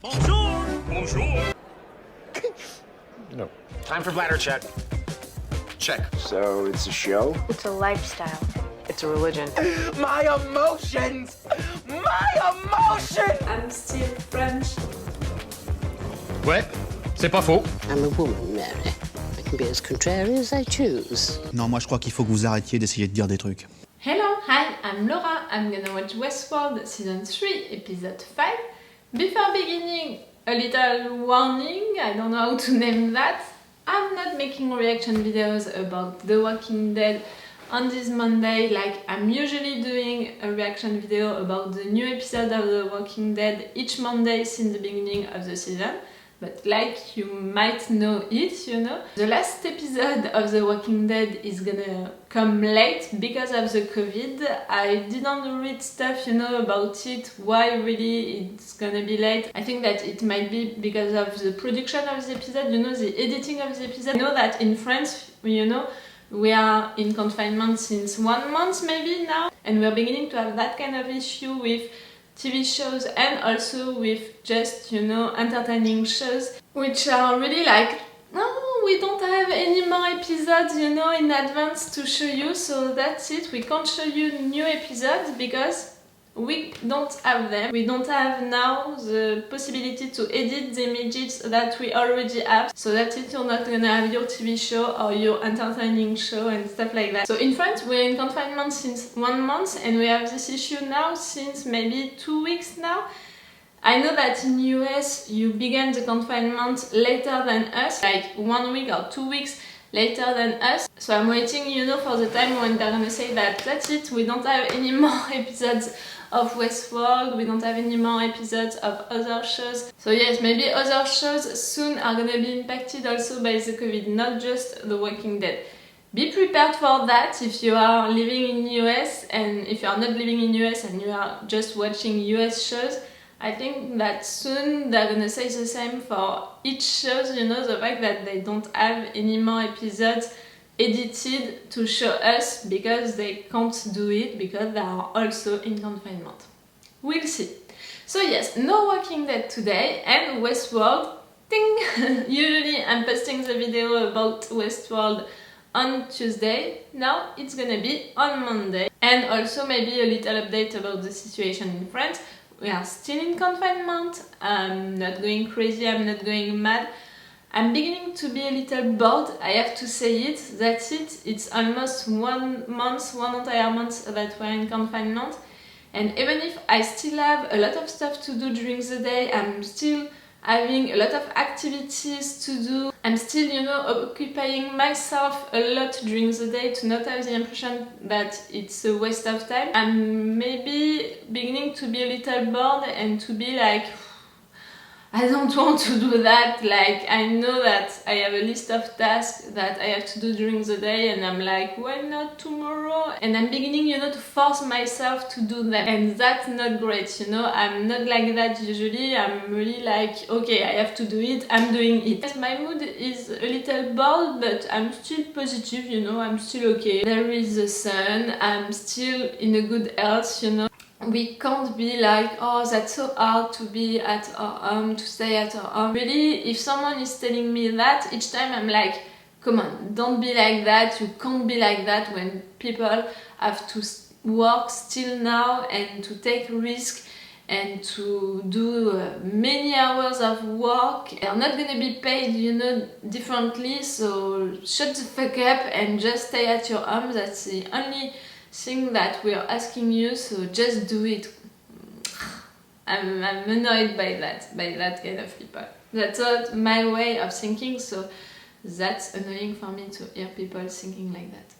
Bonjour! Bonjour! No. Time for bladder check. Check. So it's a show? It's a lifestyle. It's a religion. My emotions! My emotions! I'm still French. Ouais, c'est pas faux. I'm a woman, Mary. I can be as contrary as I choose. Non, moi je crois qu'il faut que vous arrêtiez d'essayer de dire des trucs. Hello, hi, I'm Laura. I'm gonna watch Westworld Season 3, Episode 5. Before beginning, a little warning, I don't know how to name that. I'm not making reaction videos about The Walking Dead on this Monday like I'm usually doing a reaction video about the new episode of The Walking Dead each Monday since the beginning of the season. But like you might know it, you know, the last episode of The Walking Dead is gonna come late because of the COVID. I didn't read stuff, you know, about it, why really it's gonna be late. I think that it might be because of the production of the episode, you know, the editing of the episode. You know that in France, you know, we are in confinement since 1 month maybe now, and we're beginning to have that kind of issue with TV shows and also with just, you know, entertaining shows which are really like, oh, we don't have any more episodes, you know, in advance to show you, so that's it, we can't show you new episodes because we don't have them. We don't have now the possibility to edit the images that we already have, so that's it, you're not gonna have your TV show or your entertaining show and stuff like that. So in France we're in confinement since 1 month and we have this issue now since maybe 2 weeks now. I know that in US you began the confinement later than us, like 1 week or 2 weeks later than us. So I'm waiting, you know, for the time when they're gonna say that that's it, we don't have any more episodes of Westworld, we don't have any more episodes of other shows. So yes, maybe other shows soon are gonna be impacted also by the COVID, not just The Walking Dead. Be prepared for that if you are living in US, and if you are not living in US and you are just watching US shows, I think that soon they're gonna say the same for each shows, you know, the fact that they don't have any more episodes edited to show us because they can't do it because they are also in confinement. We'll see. So yes, no Walking Dead today and Westworld, ding! Usually I'm posting the video about Westworld on Tuesday, now it's gonna be on Monday. And also maybe a little update about the situation in France. We are still in confinement, I'm not going crazy, I'm not going mad. I'm beginning to be a little bored, I have to say it, that's it. It's almost 1 month, 1 entire month that we're in confinement. And even if I still have a lot of stuff to do during the day, I'm still having a lot of activities to do. I'm still, you know, occupying myself a lot during the day to not have the impression that it's a waste of time. I'm maybe beginning to be a little bored and to be like, I don't want to do that, like I know that I have a list of tasks that I have to do during the day and I'm like, why not tomorrow? And I'm beginning, you know, to force myself to do them, and that's not great, you know, I'm not like that usually, I'm really like, okay, I have to do it, I'm doing it. My mood is a little bored, but I'm still positive, you know, I'm still okay. There is the sun, I'm still in a good health, you know. We can't be like, oh, that's so hard to be at our home, to stay at our home. Really, if someone is telling me that, each time I'm like, come on, don't be like that, you can't be like that when people have to work still now and to take risk and to do many hours of work. They're not gonna be paid, you know, differently, so shut the fuck up and just stay at your home. That's the only thing that we are asking you, so just do it. I'm annoyed by that kind of people. That's not my way of thinking, so that's annoying for me to hear people thinking like that.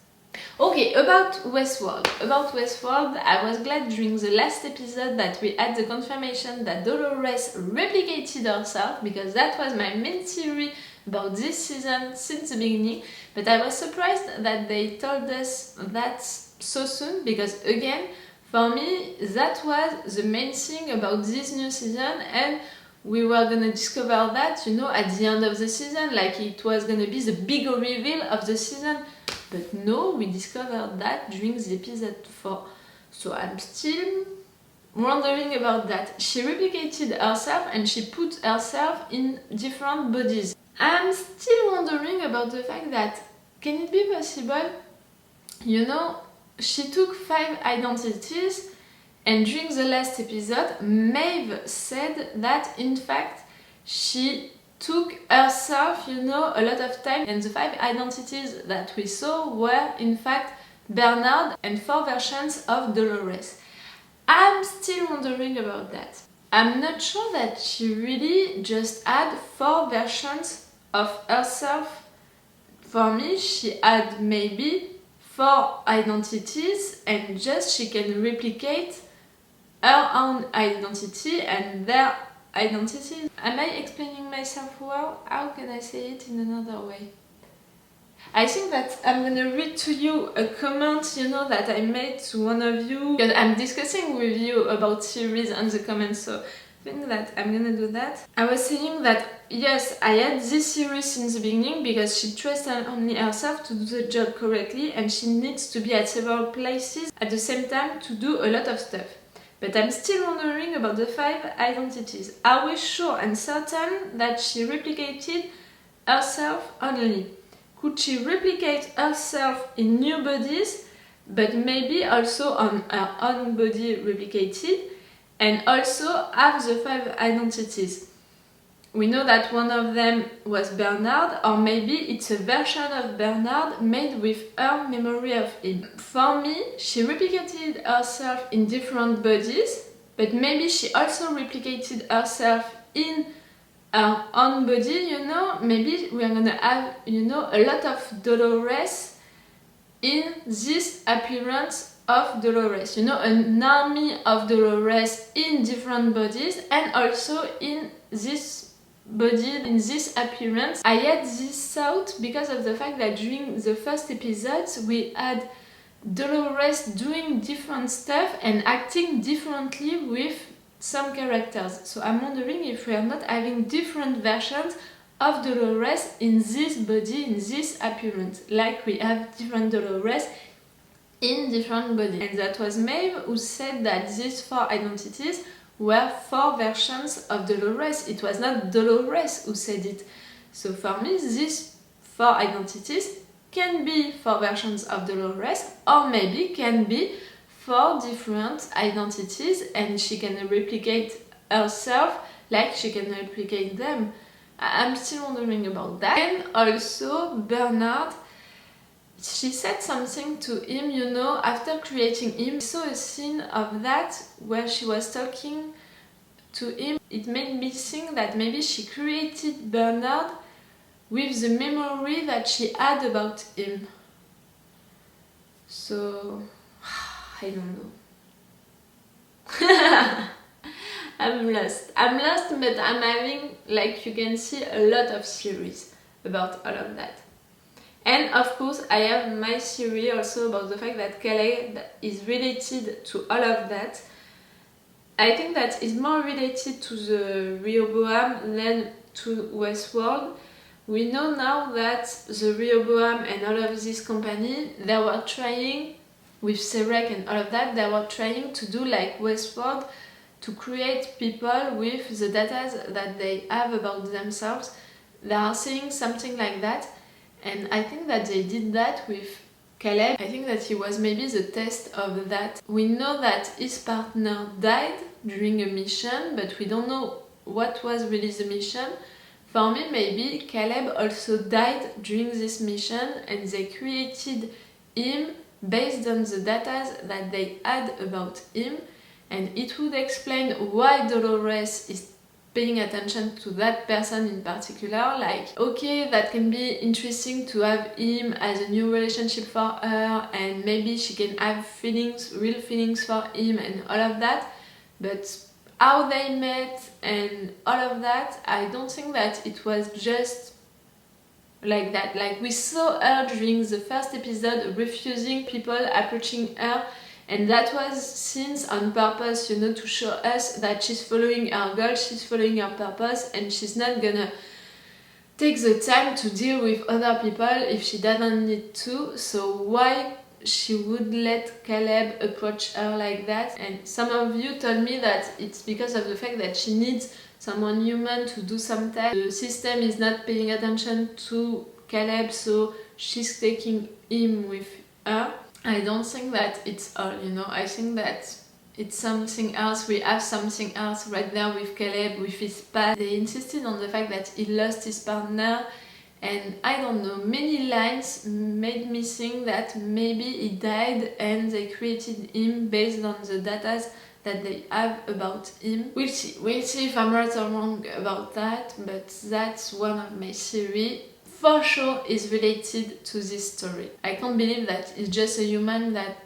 Okay, about Westworld. I was glad during the last episode that we had the confirmation that Dolores replicated herself, because that was my main theory about this season since the beginning, but I was surprised that they told us that so soon, because again, for me, that was the main thing about this new season, and we were gonna discover that, you know, at the end of the season, like it was gonna be the big reveal of the season, but no, we discovered that during the episode 4. So I'm still wondering about that. She replicated herself and she put herself in different bodies. I'm still wondering about the fact that can it be possible, you know, she took 5 identities, and during the last episode Maeve said that in fact she took herself, you know, a lot of time, and the 5 identities that we saw were in fact Bernard and 4 versions of Dolores. I'm still wondering about that. I'm not sure that she really just had 4 versions of herself. For me, she had maybe 4 identities and just she can replicate her own identity and their identities. Am I explaining myself well? How can I say it in another way? I think that I'm gonna read to you a comment, you know, that I made to one of you, because I'm discussing with you about series on the comments, so I think that I'm gonna do that. I was saying that yes, I had this series since the beginning because she trusts only herself to do the job correctly and she needs to be at several places at the same time to do a lot of stuff. But I'm still wondering about the 5 identities. Are we sure and certain that she replicated herself only? Could she replicate herself in new bodies, but maybe also on her own body replicated, and also have the 5 identities? We know that one of them was Bernard, or maybe it's a version of Bernard made with her memory of him. For me, she replicated herself in different bodies, but maybe she also replicated herself in her own body, you know. Maybe we're gonna have, you know, a lot of Dolores in this appearance of Dolores. You know, an army of Dolores in different bodies and also in this body, in this appearance. I had this thought because of the fact that during the first episodes we had Dolores doing different stuff and acting differently with some characters. So I'm wondering if we are not having different versions of Dolores in this body, in this appearance, like we have different Dolores in different bodies. And that was Maeve who said that these 4 identities were 4 versions of Dolores. It was not Dolores who said it. So for me, these 4 identities can be 4 versions of Dolores, or maybe can be 4 different identities, and she can replicate herself like she can replicate them. I'm still wondering about that. And also Bernard, she said something to him, you know, after creating him. I saw a scene of that where she was talking to him. It made me think that maybe she created Bernard with the memory that she had about him. So I don't know. I'm lost, but I'm having, like you can see, a lot of theories about all of that. And of course I have my theory also about the fact that Caleb is related to all of that. I think that is more related to the Rehoboam than to Westworld. We know now that the Rehoboam and all of this company, they were trying, with Serek and all of that, they were trying to do like Westworld, to create people with the data that they have about themselves. They are saying something like that, and I think that they did that with Caleb. I think that he was maybe the test of that. We know that his partner died during a mission, but we don't know what was really the mission. For me, maybe Caleb also died during this mission and they created him based on the data that they had about him, and it would explain why Dolores is paying attention to that person in particular. Like, okay, that can be interesting to have him as a new relationship for her, and maybe she can have feelings, real feelings for him and all of that, but how they met and all of that, I don't think that it was just like that. Like, we saw her during the first episode refusing people approaching her, and that was scenes on purpose, you know, to show us that she's following her goal, she's following her purpose, and she's not gonna take the time to deal with other people if she doesn't need to. So why she would let Caleb approach her like that, and some of you told me that it's because of the fact that she needs someone human to do some tasks. The system is not paying attention to Caleb, so she's taking him with her. I don't think that it's all, you know. I think that it's something else. We have something else right there with Caleb, with his past. They insisted on the fact that he lost his partner, and I don't know, many lines made me think that maybe he died and they created him based on the data that they have about him. We'll see if I'm right or wrong about that, but that's one of my theories. For sure is related to this story. I can't believe that it's just a human that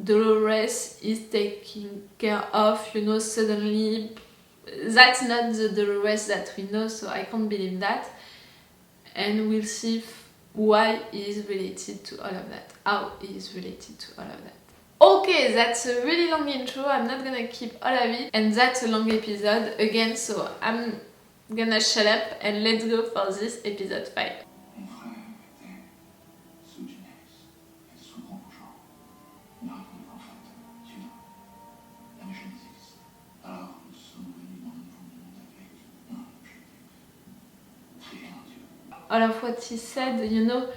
Dolores is taking care of, you know, suddenly. That's not the Dolores that we know, so I can't believe that. And we'll see why he is related to all of that, how he is related to all of that. Okay, that's a really long intro, I'm not gonna keep all of it, and that's a long episode again, so I'm gonna shut up and let's go for this episode 5. All of what he said, you know,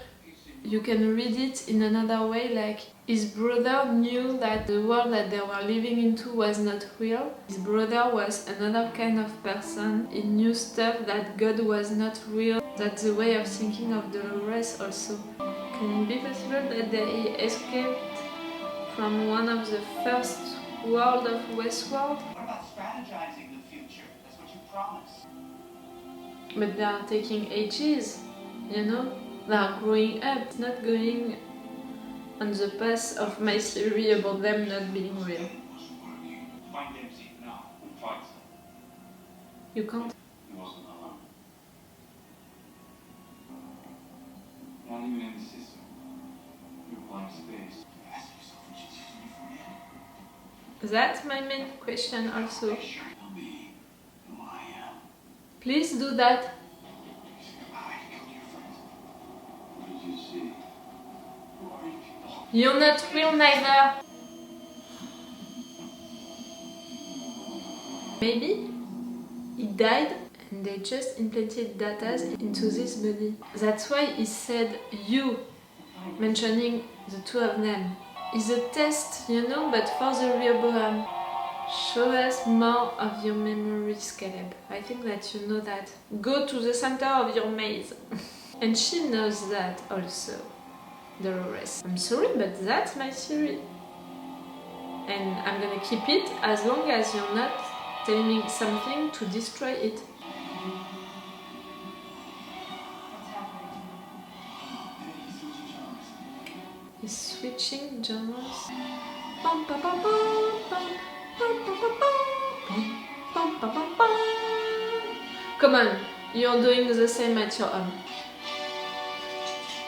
you can read it in another way, like his brother knew that the world that they were living into was not real. His brother was another kind of person. He knew stuff that God was not real. That's the way of thinking of Dolores also. Can it be possible that they escaped from one of the first world of Westworld? What about strategizing the future? That's what you promised. But they are taking ages, you know? They are growing up, it's not going on the path of my theory about them not being real. Find Dempsey now. We tried. You can't. He wasn't alone. Not even in the system. You're blank space. Ask yourself what she's using me for. That's my main question also. Tell me who I am. Please do that. What did you see? Who are you people? You're not real neither. Maybe he died and they just implanted data into this body. That's why he said you, mentioning the two of them. It's a test, you know, but for the Rehoboam. Show us more of your memories, Caleb. I think that you know that. Go to the center of your maze. And she knows that also, Dolores. I'm sorry, but that's my theory. And I'm gonna keep it as long as you're not telling me something to destroy it. He's switching genres. Pum, pum, pum, pum, pum. Come on, you're doing the same at your own.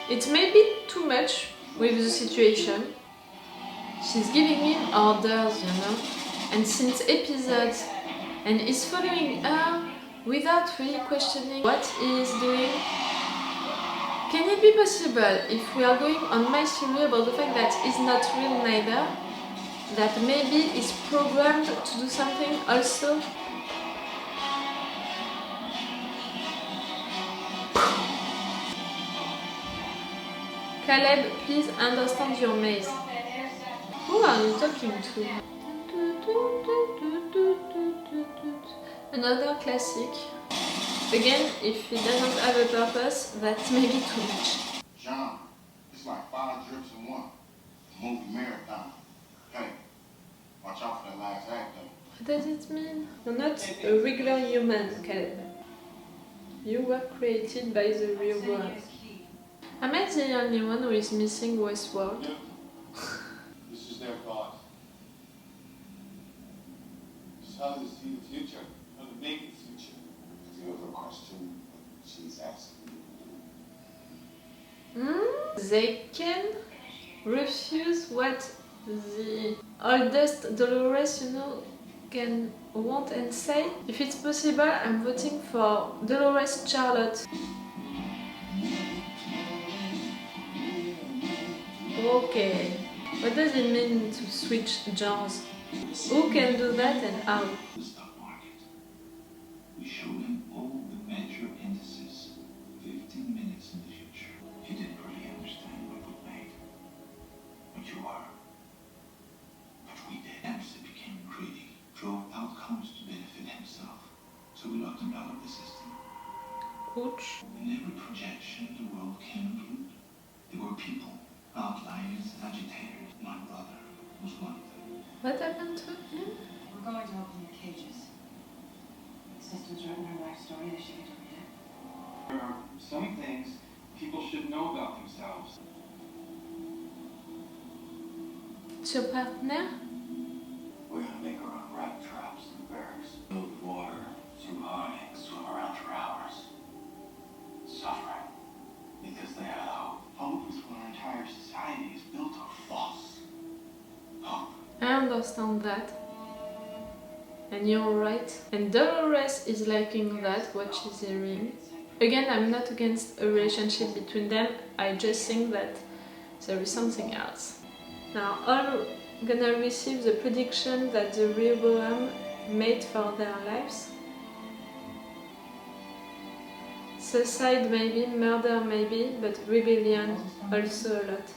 It may be too much with the situation. She's giving him orders, you know, and since episodes, and he's following her without really questioning what he is doing. Can it be possible, if we are going on my theory about the fact that he's not real neither, that maybe he's programmed to do something also? Caleb, please understand your maze. Who are you talking to? Another classic. Again, if he doesn't have a purpose, that's maybe too much. John, it's like 5 drips in one. Movie marathon. Hey, watch out for that last act though. What does it mean? You're not a regular human, Caleb. You were created by the real world. Am I the only one who is missing Westworld? This is their thought. It's how they see the future, how to make the future. If you have a question, she's asking you. They can refuse what the oldest Dolores, you know, can want and say. If it's possible, I'm voting for Dolores Charlotte. Okay. What does it mean to switch genres? Who can do that and how? The stock market. We showed him all the major indices, 15 minutes in the future. He didn't really understand what we made. But you are. But we did. Emerson became greedy, drove outcomes to benefit himself. So we locked him out of the system. Ouch. In every projection the world came unglued. There were people, outliers, agitators. My brother was one of them. What happened to him? We're going to open the cages. The system's written her life story. They should get to read it. There are some things people should know about themselves. It's your partner? We're gonna make our own rat traps in the barracks. Fill with water, through heartache, swim around for hours. Suffering. Because they had hope. Hope is when our entire society is built on false hope. I understand that. And you're right. And Dolores is liking that, what she's hearing. Again, I'm not against a relationship between them, I just think that there is something else. Now, all gonna receive the prediction that the Rehoboam made for their lives. Suicide maybe, murder maybe, but rebellion also a lot.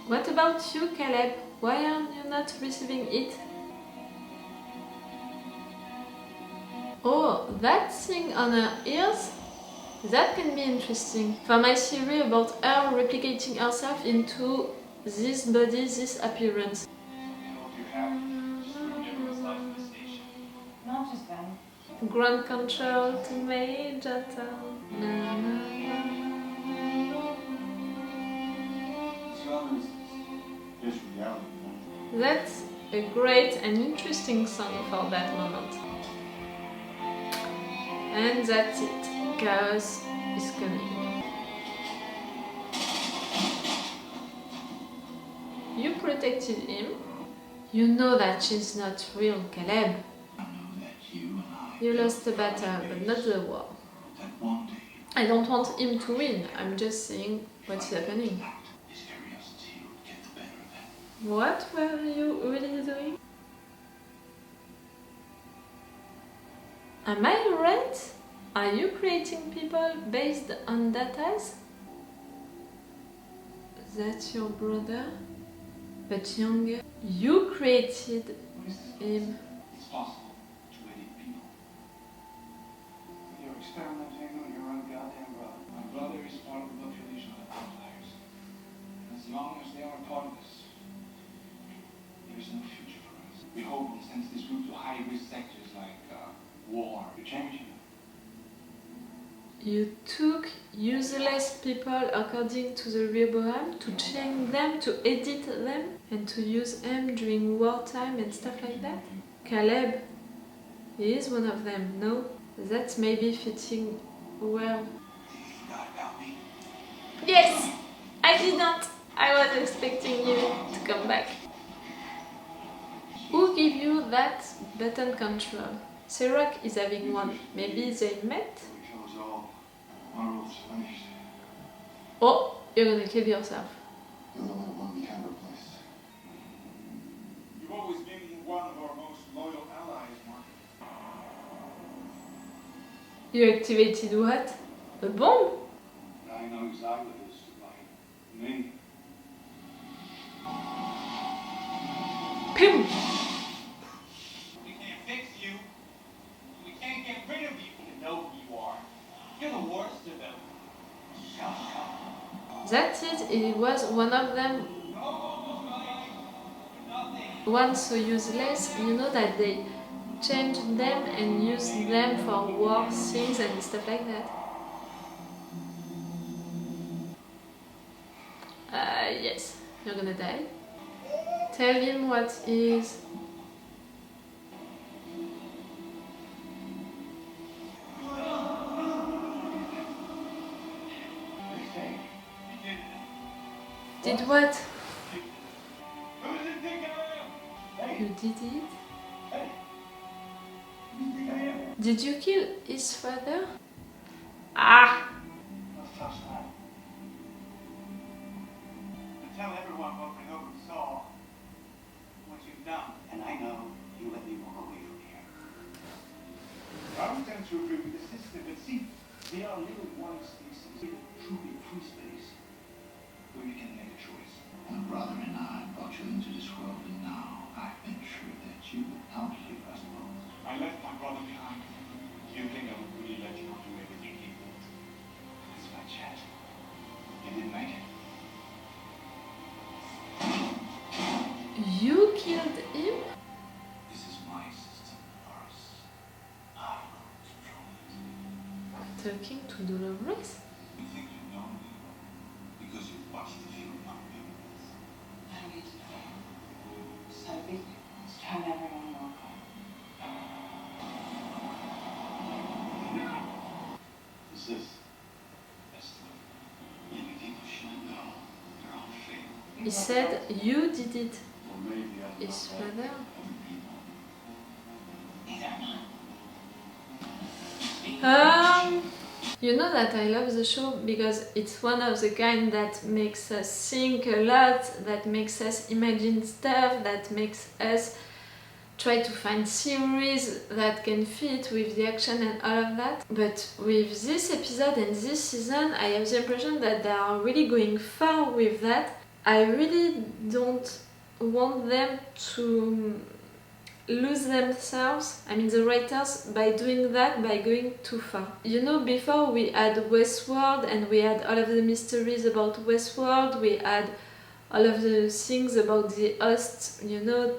What about you, Caleb? Why are you not receiving it? Oh, that thing on her ears? That can be interesting. For my theory about her replicating herself into this body, this appearance. Not just them. Ground control to Major Tom. Na, na, na. Just reality, man. That's a great and interesting song for that moment. And that's it. Chaos is coming. You protected him. You know that she's not real, Caleb. I know that you and I. You lost the battle, but not the war. That one day. I don't want him to win. I'm just saying what's happening. His curiosity would get the better of him. What were you really doing? Am I right? Are you creating people based on datas? That's your brother, but younger. You created him. It's possible to edit people. You're experimenting on your own goddamn brother. My brother is part of the population of outliers. And as long as they are part of us, there is no future for us. We hope and send this group to high-risk sectors like war to change it. You took useless people according to the Rehoboam to change them, to edit them, and to use them during wartime and stuff like that? Caleb, he is one of them, no? That's maybe fitting well. You forgot about me. Yes! I didn't! I was expecting you to come back. Who gave you that button control? Serac is having one. Maybe they met? We kill us all. Our role's finished. Oh, you're gonna kill yourself. You're the only one we can replace. You've always been one of our most loyal allies, Mark. You activated what? A bomb? I know exactly who's to blame. Me. Pim! We can't fix you. We can't get rid of you. You know who you are. You're the worst of them. That's it, it was one of them. One so useless, you know that they changed them and used them for war things and stuff like that. Yes, you're gonna die. Tell him what is. Did what? You did it? Did you kill his father? Ah! Let's touch I'm opening over to Saul what you've done. And I know you let me walk away from here. I don't tend to agree with the system, but see, there are little white spaces in truly free space where you can make a choice. My brother and I brought you into this world, and now I've been sure that you would outlive us both. I left my brother behind. You think I would really let you do everything he did? That's my chance. You didn't make it. You killed him? This is my system, Dolores. I will control it. Talking to Dolores? You think you know me because you've watched the film on Memories. I don't need to know. Just how to beat me. Just trying everyone to walk home. This is Esther. Many people should know their own fate. He said you did it. Or maybe I'm His not father. other people. Neither am You know that I love the show because it's one of the kind that makes us think a lot, that makes us imagine stuff, that makes us try to find theories that can fit with the action and all of that. But with this episode and this season, I have the impression that they are really going far with that. I really don't want them to lose themselves, I mean the writers, by doing that, by going too far. You know, before we had Westworld and we had all of the mysteries about Westworld, we had all of the things about the hosts, you know,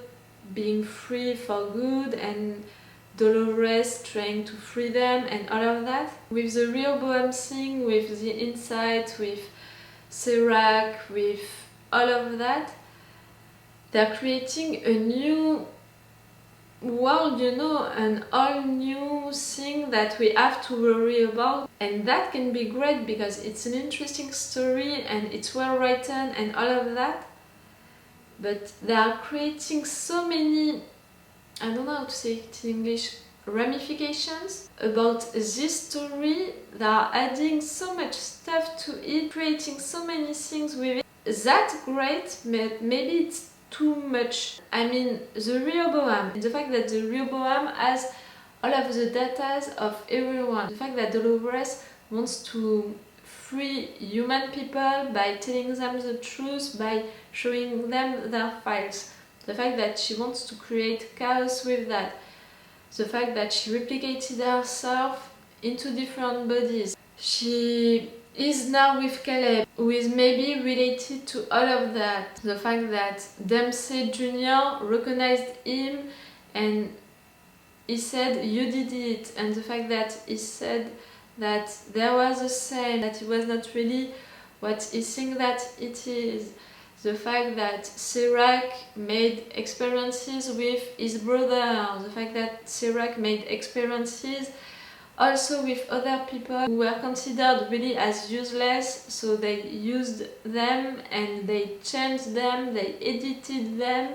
being free for good and Dolores trying to free them and all of that. With the Rehoboam thing, with the insight, with Serac, with all of that, they're creating a new world, you know, an all new thing that we have to worry about, and that can be great because it's an interesting story and it's well written and all of that, but they are creating so many, I don't know how to say it in English, ramifications about this story. They are adding so much stuff to it, creating so many things with it. That's great, but maybe it's too much. I mean, the Rehoboam, the fact that the Rehoboam has all of the data of everyone, the fact that Dolores wants to free human people by telling them the truth, by showing them their files, the fact that she wants to create chaos with that, the fact that she replicated herself into different bodies. She is now with Caleb, who is maybe related to all of that. The fact that Dempsey Jr. recognized him and he said, "You did it," and the fact that he said that there was a sign, that it was not really what he thinks that it is. The fact that Serac made experiences with his brother, the fact that Serac made experiences also with other people who were considered really as useless, so they used them and they changed them, they edited them.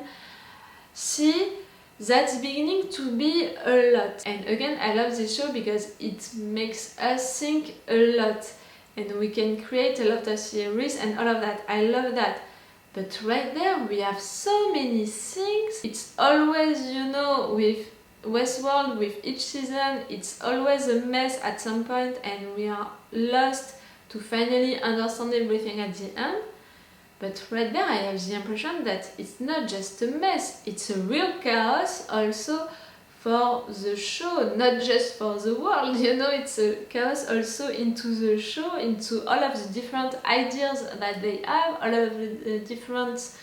See, that's beginning to be a lot. And again, I love this show because it makes us think a lot and we can create a lot of theories and all of that. I love that. But right there we have so many things. It's always, you know, with Westworld, with each season, it's always a mess at some point and we are lost to finally understand everything at the end. But right there I have the impression that it's not just a mess, it's a real chaos also for the show, not just for the world, you know, it's a chaos also into the show, into all of the different ideas that they have, all of the different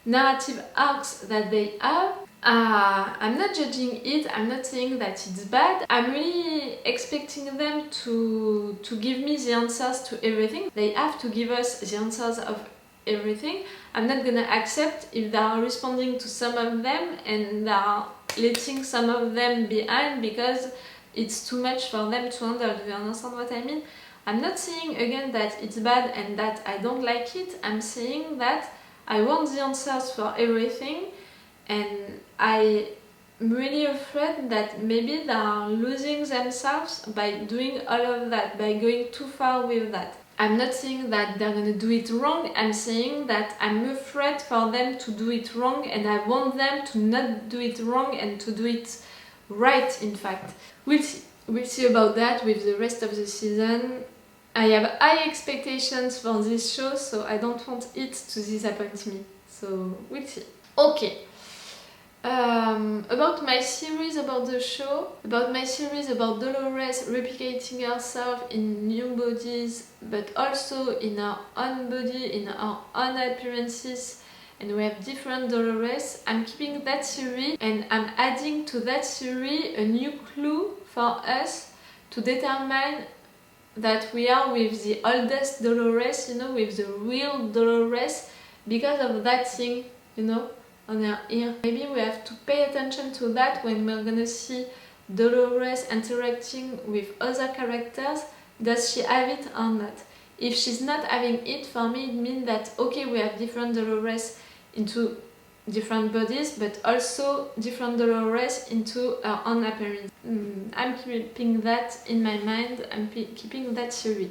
narrative arcs that they have. I'm not judging it, I'm not saying that it's bad. I'm really expecting them to give me the answers to everything. They have to give us the answers of everything. I'm not gonna accept if they are responding to some of them and they are letting some of them behind because it's too much for them to handle. Do you understand what I mean? I'm not saying again that it's bad and that I don't like it. I'm saying that I want the answers for everything. And I'm really afraid that maybe they are losing themselves by doing all of that, by going too far with that. I'm not saying that they're gonna do it wrong, I'm saying that I'm afraid for them to do it wrong and I want them to not do it wrong and to do it right, in fact. We'll see. We'll see about that with the rest of the season. I have high expectations for this show, so I don't want it to disappoint me. So we'll see. Okay. About my series about the show, about my series about Dolores replicating herself in new bodies, but also in her own body, in her own appearances, and we have different Dolores. I'm keeping that series and I'm adding to that series a new clue for us to determine that we are with the oldest Dolores, you know, with the real Dolores, because of that thing, you know, on her ear. Maybe we have to pay attention to that when we're gonna see Dolores interacting with other characters. Does she have it or not? If she's not having it, for me it means that okay, we have different Dolores into different bodies, but also different Dolores into her own appearance. I'm keeping that in my mind, I'm keeping that theory.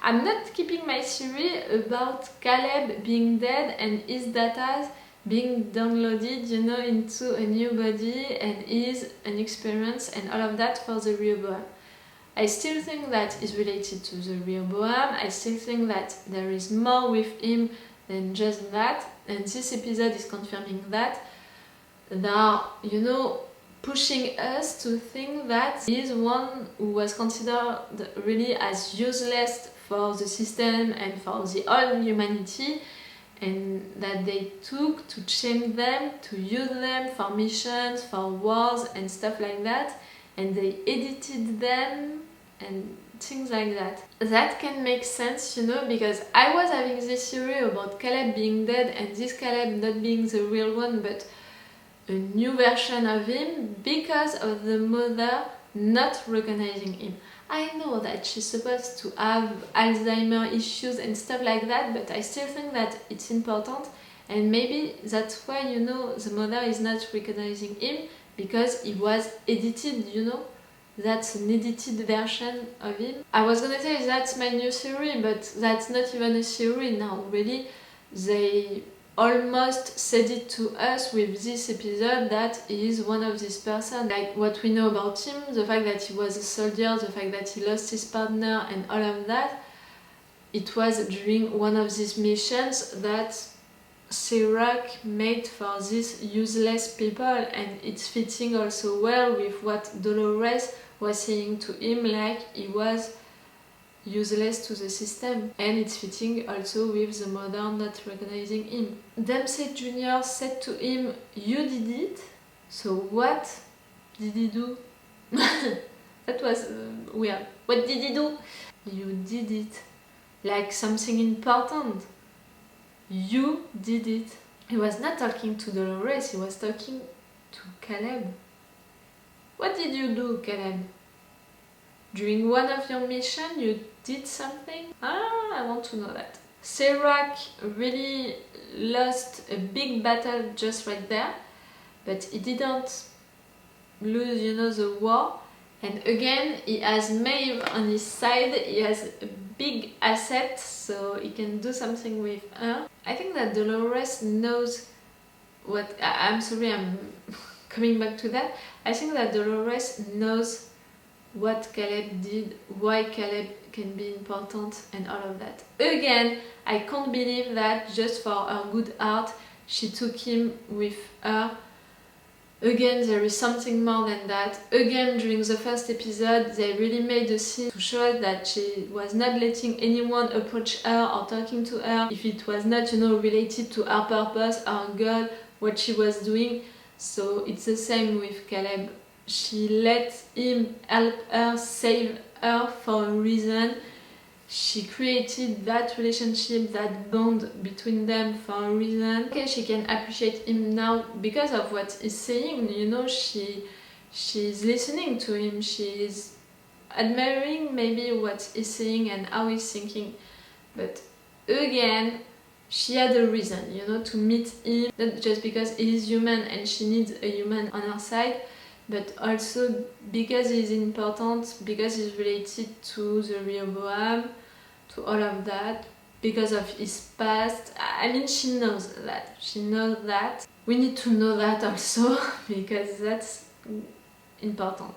I'm not keeping my theory about Caleb being dead and his data being downloaded, you know, into a new body and his an experience and all of that for the Rehoboam. I still think that is related to the Rehoboam. I still think that there is more with him than just that, and this episode is confirming that. They are, you know, pushing us to think that he is one who was considered really as useless for the system and for the whole humanity, and that they took to change them, to use them for missions, for wars and stuff like that, and they edited them and things like that. That can make sense, you know, because I was having this theory about Caleb being dead and this Caleb not being the real one but a new version of him because of the mother not recognizing him. I know that she's supposed to have Alzheimer's issues and stuff like that, but I still think that it's important, and maybe that's why, you know, the mother is not recognizing him, because he was edited, you know. That's an edited version of him. I was gonna say that's my new theory, but that's not even a theory now, really. They almost said it to us with this episode that he is one of these persons. Like what we know about him, the fact that he was a soldier, the fact that he lost his partner and all of that, it was during one of these missions that Serac made for these useless people, and it's fitting also well with what Dolores was saying to him, like he was useless to the system, and it's fitting also with the mother not recognizing him. Dempsey Jr. said to him, "You did it?" So what did he do? That was weird. What did he do? You did it. Like something important. You did it. He was not talking to Dolores, he was talking to Caleb. What did you do, Caleb? During one of your missions, you did something? I want to know that. Serac really lost a big battle just right there, but he didn't lose, you know, the war. And again, he has Maeve on his side, he has a big asset, so he can do something with her. I think that Dolores knows what... I'm sorry, I'm coming back to that. I think that Dolores knows what Caleb did, why Caleb can be important and all of that. Again, I can't believe that just for her good heart she took him with her. Again, there is something more than that. Again, during the first episode, they really made a scene to show that she was not letting anyone approach her or talking to her if it was not, you know, related to her purpose, her goal, what she was doing. So it's the same with Caleb. She let him help her, save her for a reason. She created that relationship, that bond between them for a reason. Okay, she can appreciate him now because of what he's saying, you know, she's listening to him, she's admiring maybe what he's saying and how he's thinking. But again, she had a reason, you know, to meet him, not just because he's human and she needs a human on her side, but also because he's important, because he's related to the Rehoboam, to all of that because of his past. I mean, she knows that. She knows that. We need to know that also because that's important.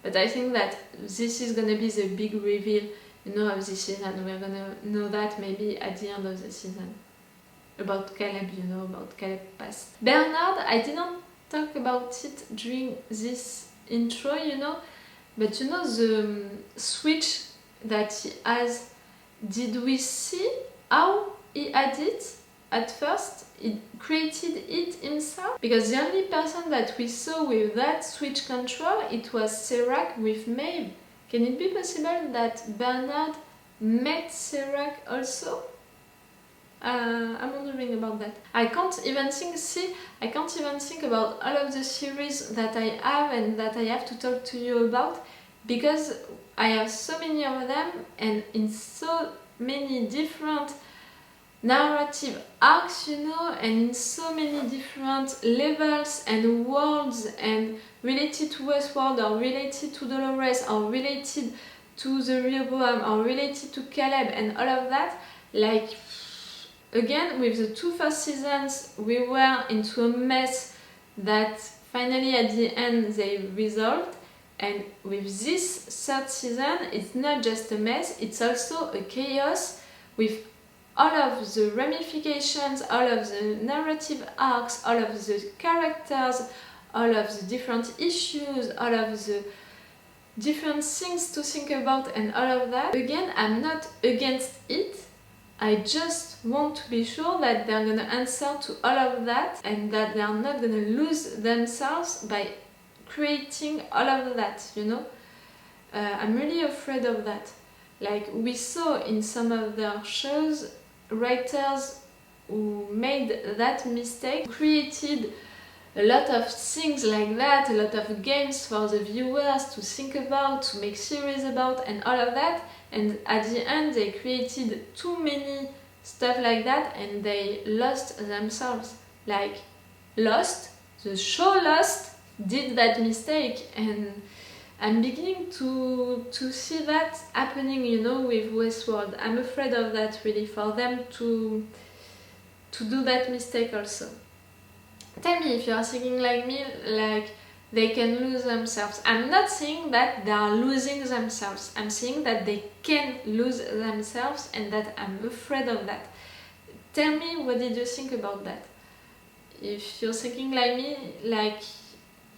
But I think that this is gonna be the big reveal, you know, of this season. We're gonna know that maybe at the end of the season. About Caleb, you know, about Caleb's past. Bernard, I didn't talk about it during this intro, you know, but you know the switch that he has, did we see how he had it at first? He created it himself? Because the only person that we saw with that switch control, it was Serac with Maeve. Can it be possible that Bernard met Serac also? I'm wondering about that. I can't even think about all of the series that I have and that I have to talk to you about, because I have so many of them and in so many different narrative arcs, you know, and in so many different levels and worlds, and related to Westworld or related to Dolores or related to the Rehoboam or related to Caleb and all of that. Like, again, with the two first seasons, we were into a mess that finally at the end they resolved. And with this third season, it's not just a mess, it's also a chaos with all of the ramifications, all of the narrative arcs, all of the characters, all of the different issues, all of the different things to think about and all of that. Again, I'm not against it. I just want to be sure that they're gonna answer to all of that and that they are not gonna lose themselves by creating all of that, you know. I'm really afraid of that. Like we saw in some of their shows, writers who made that mistake created a lot of things like that, a lot of games for the viewers to think about, to make series about and all of that, and at the end they created too many stuff like that and they lost themselves. Like Lost, the show Lost did that mistake, and I'm beginning to see that happening, you know, with Westworld. I'm afraid of that really, for them to do that mistake also. Tell me if you are thinking like me, like they can lose themselves. I'm not saying that they are losing themselves. I'm saying that they can lose themselves and that I'm afraid of that. Tell me, what did you think about that? If you're thinking like me, like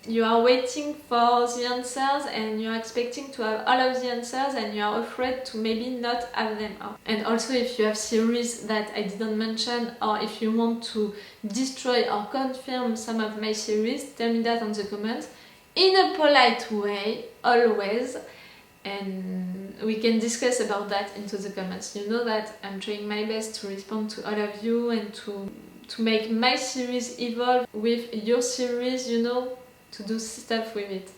you are waiting for the answers and you're expecting to have all of the answers and you are afraid to maybe not have them all. And also if you have series that I didn't mention, or if you want to destroy or confirm some of my series, tell me that on the comments in a polite way, always, and we can discuss about that into the comments. You know that I'm trying my best to respond to all of you and to make my series evolve with your series, you know, to do stuff with it.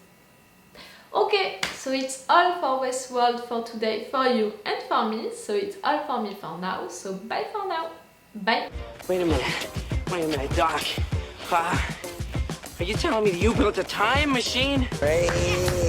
Okay, so it's all for Westworld for today, for you and for me. So it's all for me for now. So bye for now. Bye. Wait a minute, Doc. Are you telling me that you built a time machine? Hey.